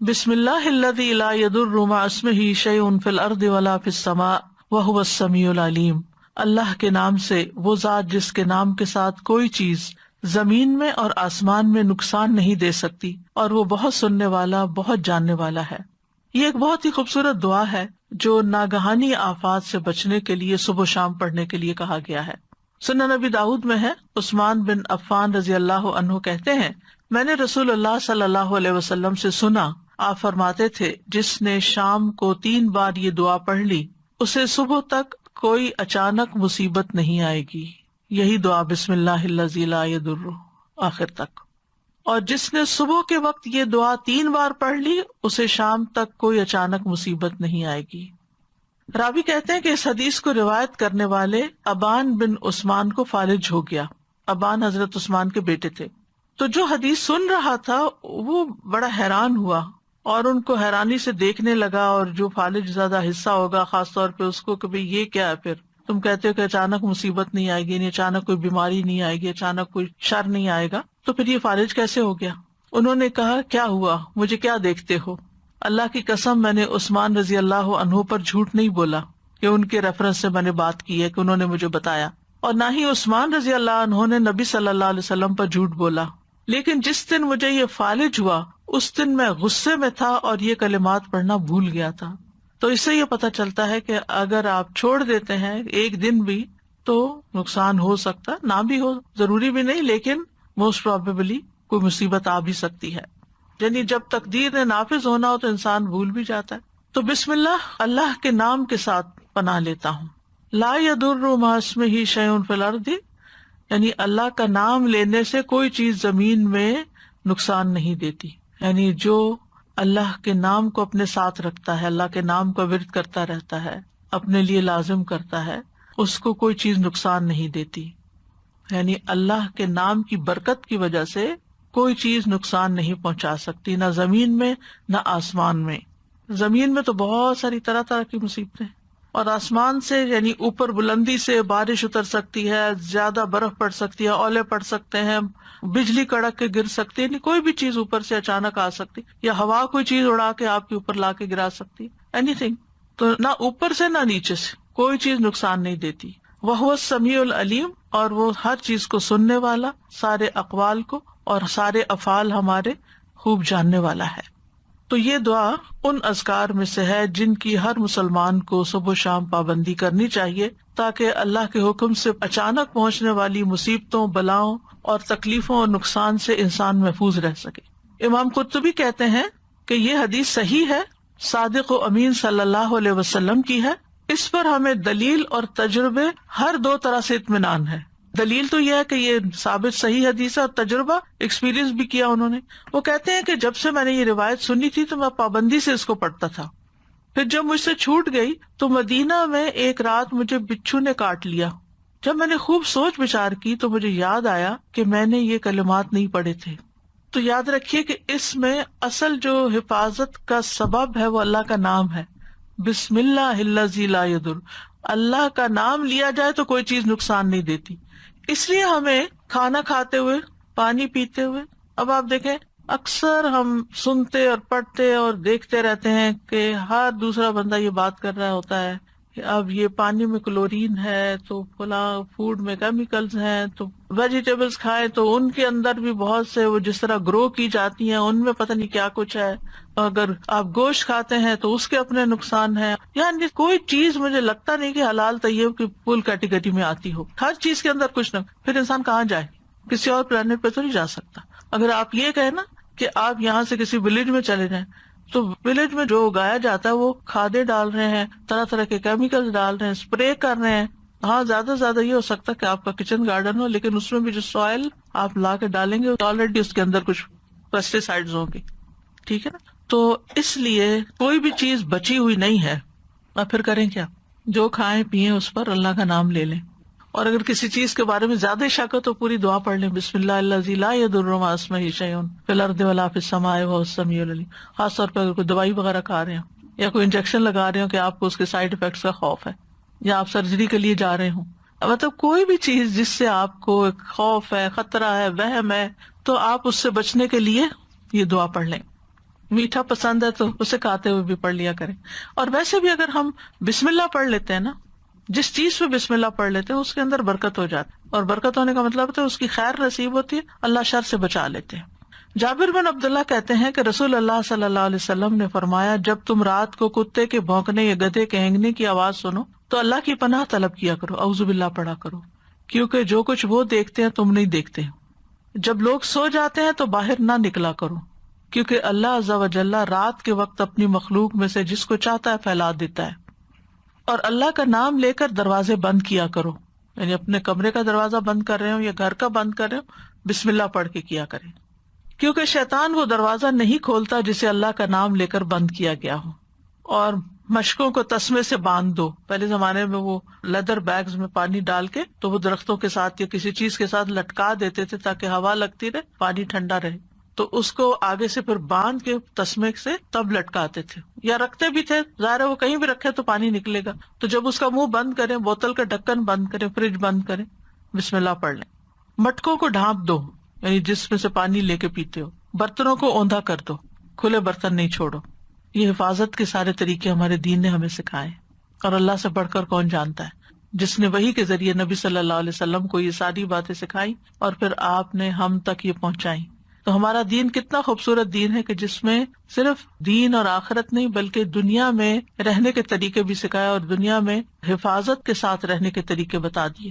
بسم اللہ الذی لا یضر مع اسمہ شیء فی الارض ولا فی السماء وہو السمیع العلیم۔ اللہ کے نام سے، وہ ذات جس کے نام کے ساتھ کوئی چیز زمین میں اور آسمان میں نقصان نہیں دے سکتی، اور وہ بہت سننے والا، بہت جاننے والا ہے۔ یہ ایک بہت ہی خوبصورت دعا ہے جو ناگہانی آفات سے بچنے کے لیے صبح و شام پڑھنے کے لیے کہا گیا ہے۔ سنن نبی داؤد میں ہے، عثمان بن عفان رضی اللہ عنہ کہتے ہیں، میں نے رسول اللہ صلی اللہ علیہ وسلم سے سنا، آپ فرماتے تھے جس نے شام کو 3 بار یہ دعا پڑھ لی اسے صبح تک کوئی اچانک مصیبت نہیں آئے گی۔ یہی دعا بسم اللہ الذی لا یضر آخر تک۔ اور جس نے صبح کے وقت یہ دعا 3 بار پڑھ لی اسے شام تک کوئی اچانک مصیبت نہیں آئے گی۔ راوی کہتے ہیں کہ اس حدیث کو روایت کرنے والے ابان بن عثمان کو فالج ہو گیا۔ ابان حضرت عثمان کے بیٹے تھے۔ تو جو حدیث سن رہا تھا وہ بڑا حیران ہوا اور ان کو حیرانی سے دیکھنے لگا، اور جو فالج زیادہ حصہ ہوگا خاص طور پہ اس کو کہ بھئی یہ کیا ہے، پھر تم کہتے ہو کہ اچانک مصیبت نہیں آئے گی، یعنی اچانک کوئی بیماری نہیں آئے گی، اچانک کوئی شر نہیں آئے گا، تو پھر یہ فالج کیسے ہو گیا؟ انہوں نے کہا کیا ہوا، مجھے کیا دیکھتے ہو؟ اللہ کی قسم میں نے عثمان رضی اللہ عنہ پر جھوٹ نہیں بولا کہ ان کے ریفرنس سے میں نے بات کی ہے کہ انہوں نے مجھے بتایا، اور نہ ہی عثمان رضی اللہ عنہ نے نبی صلی اللہ علیہ وسلم پر جھوٹ بولا، لیکن جس دن مجھے یہ فالج ہوا اس دن میں غصے میں تھا اور یہ کلمات پڑھنا بھول گیا تھا۔ تو اس سے یہ پتہ چلتا ہے کہ اگر آپ چھوڑ دیتے ہیں ایک دن بھی تو نقصان ہو سکتا، نہ بھی ہو، ضروری بھی نہیں، لیکن موسٹ پروبیبلی کوئی مصیبت آ بھی سکتی ہے۔ یعنی جب تقدیر نے نافذ ہونا ہو تو انسان بھول بھی جاتا ہے۔ تو بسم اللہ کے نام کے ساتھ پناہ لیتا ہوں۔ لا یضر مع اسمہ شیء فی الارض، یعنی اللہ کا نام لینے سے کوئی چیز زمین میں نقصان نہیں دیتی، یعنی جو اللہ کے نام کو اپنے ساتھ رکھتا ہے، اللہ کے نام کا ورد کرتا رہتا ہے، اپنے لیے لازم کرتا ہے، اس کو کوئی چیز نقصان نہیں دیتی۔ یعنی اللہ کے نام کی برکت کی وجہ سے کوئی چیز نقصان نہیں پہنچا سکتی، نہ زمین میں نہ آسمان میں۔ زمین میں تو بہت ساری طرح طرح کی مصیبتیں، اور آسمان سے یعنی اوپر بلندی سے بارش اتر سکتی ہے، زیادہ برف پڑ سکتی ہے، اولے پڑ سکتے ہیں، بجلی کڑک کے گر سکتی ہے، یعنی کوئی بھی چیز اوپر سے اچانک آ سکتی، یا ہوا کوئی چیز اڑا کے آپ کے اوپر لا کے گرا سکتی، اینی تھنگ۔ تو نہ اوپر سے نہ نیچے سے کوئی چیز نقصان نہیں دیتی۔ وہو السمیع العلیم، اور وہ ہر چیز کو سننے والا، سارے اقوال کو اور سارے افعال ہمارے خوب جاننے والا ہے۔ تو یہ دعا ان اذکار میں سے ہے جن کی ہر مسلمان کو صبح و شام پابندی کرنی چاہیے، تاکہ اللہ کے حکم سے اچانک پہنچنے والی مصیبتوں، بلاؤں اور تکلیفوں اور نقصان سے انسان محفوظ رہ سکے۔ امام قرطبی کہتے ہیں کہ یہ حدیث صحیح ہے، صادق و امین صلی اللہ علیہ وسلم کی ہے، اس پر ہمیں دلیل اور تجربے ہر 2 طرح سے اطمینان ہے۔ دلیل تو یہ ہے کہ یہ ثابت صحیح حدیث ہے، اور تجربہ ایکسپیرینس بھی کیا انہوں نے۔ وہ کہتے ہیں کہ جب سے میں نے یہ روایت سنی تھی تو میں پابندی سے اس کو پڑھتا تھا، پھر جب مجھ سے چھوٹ گئی تو مدینہ میں ایک رات مجھے بچھو نے کاٹ لیا۔ جب میں نے خوب سوچ بچار کی تو مجھے یاد آیا کہ میں نے یہ کلمات نہیں پڑھے تھے۔ تو یاد رکھیے کہ اس میں اصل جو حفاظت کا سبب ہے وہ اللہ کا نام ہے، بسم اللہ الذی لا یضر۔ اللہ کا نام لیا جائے تو کوئی چیز نقصان نہیں دیتی۔ اس لیے ہمیں کھانا کھاتے ہوئے، پانی پیتے ہوئے، اب آپ دیکھیں اکثر ہم سنتے اور پڑھتے اور دیکھتے رہتے ہیں کہ ہر دوسرا بندہ یہ بات کر رہا ہوتا ہے کہ اب یہ پانی میں کلورین ہے، تو فلاں فوڈ میں کیمیکلز ہیں، تو ویجیٹیبلز کھائیں تو ان کے اندر بھی بہت سے وہ جس طرح گرو کی جاتی ہیں ان میں پتہ نہیں کیا کچھ ہے، اگر آپ گوشت کھاتے ہیں تو اس کے اپنے نقصان ہیں۔ یعنی کوئی چیز مجھے لگتا نہیں کہ حلال طیب کی فل کیٹیگری میں آتی ہو، ہر چیز کے اندر کچھ نہ، پھر انسان کہاں جائے؟ کسی اور پلانٹ پہ تو نہیں جا سکتا۔ اگر آپ یہ کہیں نا کہ آپ یہاں سے کسی ولیج میں چلے جائیں تو ولیج میں جو اگایا جاتا ہے وہ کھادیں ڈال رہے ہیں، طرح طرح کے کیمیکلز ڈال رہے ہیں، اسپرے کر رہے ہیں۔ ہاں زیادہ سے زیادہ یہ ہو سکتا ہے کہ آپ کا کچن گارڈن ہو، لیکن اس میں بھی جو سوائل آپ لا کے ڈالیں گے آلریڈی اس کے اندر کچھ پیسٹی سائڈز ہوں گے، ٹھیک ہے نا؟ تو اس لیے کوئی بھی چیز بچی ہوئی نہیں ہے، اور پھر کریں کیا؟ جو کھائیں پیئیں اس پر اللہ کا نام لے لیں، اور اگر کسی چیز کے بارے میں زیادہ شک ہو تو پوری دعا پڑھ لیں، بسم اللہ الذی لا یضر مع اسمہ شیء فی الارض ولا فی السماء وہو السمیع العلیم۔ خاص طور پہ اگر کوئی دوائی وغیرہ کھا رہے ہوں یا کوئی انجیکشن لگا رہے ہوں کہ آپ کو اس کے سائڈ افیکٹس کا خوف ہے، یا آپ سرجری کے لیے جا رہے ہوں، مطلب کوئی بھی چیز جس سے آپ کو خوف ہے، خطرہ ہے، وہم ہے، تو آپ اس سے بچنے کے لیے یہ دعا پڑھ لیں۔ میٹھا پسند ہے تو اسے کھاتے ہوئے بھی پڑھ لیا کریں. اور ویسے بھی اگر ہم بسم اللہ پڑھ لیتے ہیں نا، جس چیز پہ بسم اللہ پڑھ لیتے ہیں اس کے اندر برکت ہو جاتی ہے، اور برکت ہونے کا مطلب ہے اس کی خیر نصیب ہوتی ہے، اللہ شر سے بچا لیتے ہیں. جابر بن عبداللہ کہتے ہیں کہ رسول اللہ صلی اللہ علیہ وسلم نے فرمایا، جب تم رات کو کتے کے بھونکنے یا گدھے کے ہینگنے کی آواز سنو تو اللہ کی پناہ طلب کیا کرو، اعوذ باللہ پڑھا کرو، کیونکہ جو کچھ وہ دیکھتے ہیں تم نہیں دیکھتے. جب لوگ سو جاتے ہیں تو باہر نہ نکلا کرو، کیونکہ اللہ عز و جل رات کے وقت اپنی مخلوق میں سے جس کو چاہتا ہے پھیلا دیتا ہے. اور اللہ کا نام لے کر دروازے بند کیا کرو، یعنی اپنے کمرے کا دروازہ بند کر رہے ہو یا گھر کا بند کر رہے ہو، بسم اللہ پڑھ کے کیا کریں، کیونکہ شیطان وہ دروازہ نہیں کھولتا جسے اللہ کا نام لے کر بند کیا گیا ہو. اور مشکوں کو تسمے سے باندھ دو. پہلے زمانے میں وہ لیدر بیگز میں پانی ڈال کے تو وہ درختوں کے ساتھ یا کسی چیز کے ساتھ لٹکا دیتے تھے تاکہ ہوا لگتی رہے، پانی ٹھنڈا رہے. تو اس کو آگے سے پھر باندھ کے تسمے سے تب لٹکاتے تھے، یا رکھتے بھی تھے، ظاہر ہے وہ کہیں بھی رکھے تو پانی نکلے گا. تو جب اس کا منہ بند کریں، بوتل کا ڈھکن بند کریں، فریج بند کریں، بسم اللہ پڑھ لیں. مٹکوں کو ڈھانپ دو، یعنی جس میں سے پانی لے کے پیتے ہو. برتنوں کو اوندا کر دو، کھلے برتن نہیں چھوڑو. یہ حفاظت کے سارے طریقے ہمارے دین نے ہمیں سکھائے، اور اللہ سے بڑھ کر کون جانتا ہے، جس نے وحی کے ذریعے نبی صلی اللہ علیہ وسلم کو یہ ساری باتیں سکھائی اور پھر آپ نے ہم تک یہ پہنچائی. تو ہمارا دین کتنا خوبصورت دین ہے کہ جس میں صرف دین اور آخرت نہیں بلکہ دنیا میں رہنے کے طریقے بھی سکھائے اور دنیا میں حفاظت کے ساتھ رہنے کے طریقے بتا دیے.